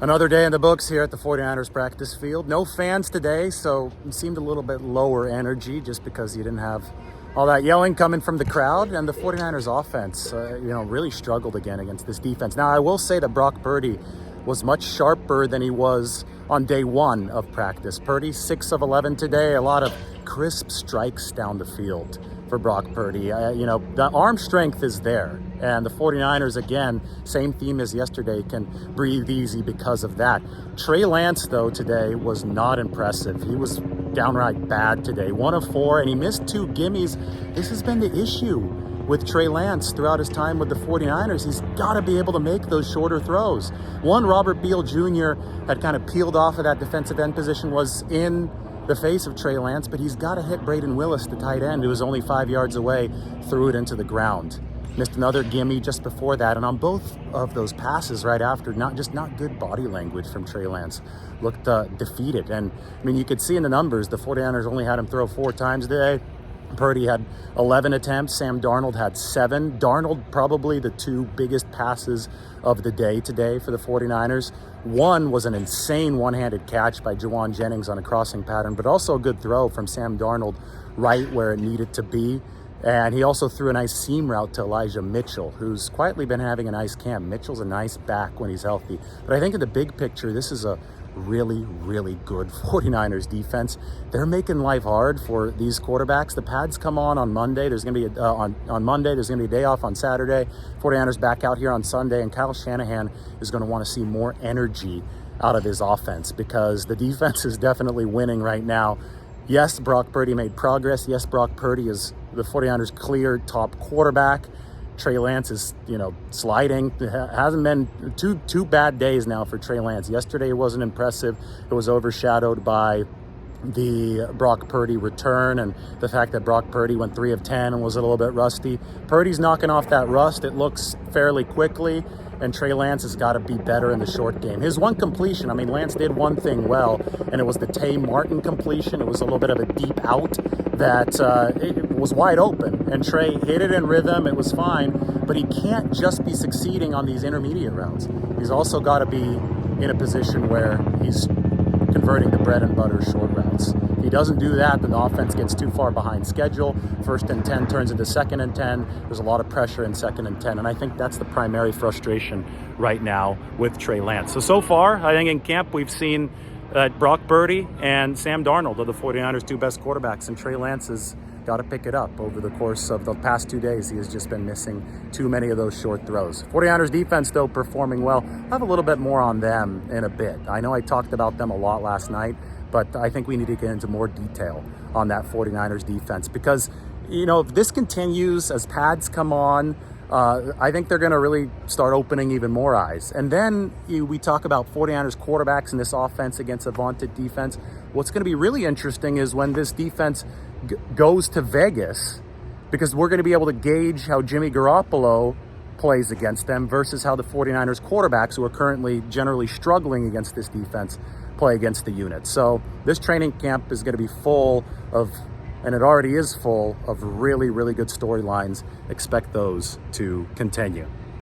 Another day in the books here at the 49ers practice field. No fans today, so it seemed a little bit lower energy just because you didn't have all that yelling coming from the crowd. And the 49ers offense, really struggled again against this defense. Now, I will say that Brock Purdy was much sharper than he was on day one of practice. Purdy, 6 of 11 today, a lot of crisp strikes down the field for Brock Purdy. The arm strength is there. And the 49ers, again, same theme as yesterday, can breathe easy because of that. Trey Lance, though, today was not impressive. He was downright bad today. 1 of 4, and he missed 2 gimmies. This has been the issue with Trey Lance throughout his time with the 49ers. He's got to be able to make those shorter throws. One, Robert Beal Jr. had kind of peeled off of that defensive end position, was in the face of Trey Lance, but he's got to hit Braden Willis, the tight end, who was only 5 yards away, threw it into the ground. Missed another gimme just before that, and on both of those passes right after, not good body language from Trey Lance. Looked defeated, and you could see in the numbers, the 49ers only had him throw 4 times today. Purdy had 11 attempts. Sam Darnold had 7. Darnold, probably the 2 biggest passes of the day today for the 49ers. One was an insane one-handed catch by Juwan Jennings on a crossing pattern, but also a good throw from Sam Darnold right where it needed to be. And he also threw a nice seam route to Elijah Mitchell, who's quietly been having a nice camp. Mitchell's a nice back when he's healthy. But I think in the big picture, this is a really, really good 49ers defense. They're making life hard for these quarterbacks. The pads come on Monday. There's going to be on Monday. There's going to be a day off on Saturday. 49ers back out here on Sunday, and Kyle Shanahan is going to want to see more energy out of his offense because the defense is definitely winning right now. Yes, Brock Purdy made progress. Yes, Brock Purdy is the 49ers' clear top quarterback. Trey Lance is, sliding. It hasn't been two bad days now for Trey Lance. Yesterday it wasn't impressive. It was overshadowed by the Brock Purdy return and the fact that Brock Purdy went 3 of 10 and was a little bit rusty. Purdy's knocking off that rust. It looks fairly quickly, and Trey Lance has got to be better in the short game. His one completion, Lance did one thing well, and it was the Tay Martin completion. It was a little bit of a deep out that it was wide open, and Trey hit it in rhythm. It was fine, but he can't just be succeeding on these intermediate routes. He's also got to be in a position where he's converting the bread and butter short routes. If he doesn't do that, then the offense gets too far behind schedule. 1st and 10 turns into 2nd and 10. There's a lot of pressure in 2nd and 10, and I think that's the primary frustration right now with Trey Lance. So far, I think in camp we've seen Brock Purdy and Sam Darnold are the 49ers' 2 best quarterbacks, and Trey Lance has got to pick it up over the course of the past 2 days. He has just been missing too many of those short throws. 49ers defense, though, performing well. I'll have a little bit more on them in a bit. I know I talked about them a lot last night, but I think we need to get into more detail on that 49ers defense because, if this continues as pads come on, I think they're going to really start opening even more eyes. And then we talk about 49ers quarterbacks in this offense against a vaunted defense. What's going to be really interesting is when this defense goes to Vegas, because we're going to be able to gauge how Jimmy Garoppolo plays against them versus how the 49ers quarterbacks, who are currently generally struggling against this defense, play against the unit. So this training camp is going to be full of, and it already is full of, really, really good storylines. Expect those to continue.